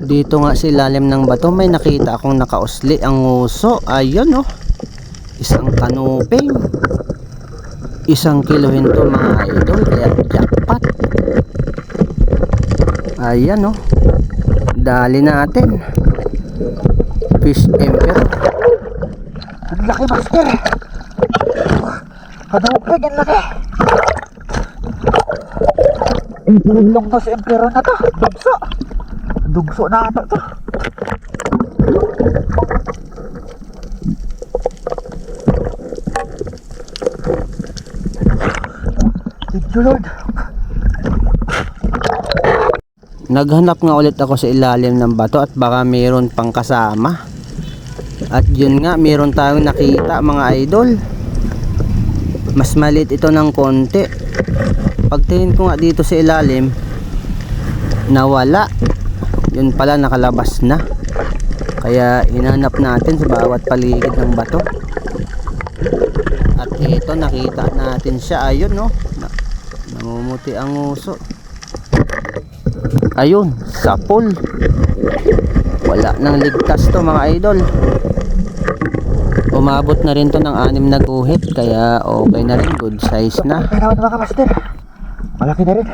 Dito nga sa ilalim ng bato may nakita akong nakausli ang nguso. Ayun oh. Isang kanuping. 1 kilo hinto mga idol. Kaya jackpot. Ayan oh. Dali natin. Fish emperor. Ang laki, master. Kanupig, ang laki. Ilong to si emperor na to. Dugso. Dugso na ata to. Thank you, Lord. Naghanap nga ulit ako sa ilalim ng bato at baka mayroon pang kasama. At yun nga, mayroon tayong nakita mga idol. Mas maliit ito ng konti. Pagtingin ko nga dito sa ilalim, nawala. Yun pala, nakalabas na. Kaya hinanap natin sa bawat paligid ng bato. At ito, nakita natin siya. Ayun no, namumuti ang nguso. Ayun, sapol. Wala nang ligtas to mga idol. Umabot na rin to ng 6 na guhit. Kaya okay na rin, good size na. Kaya naman mga master. Malaki na rin.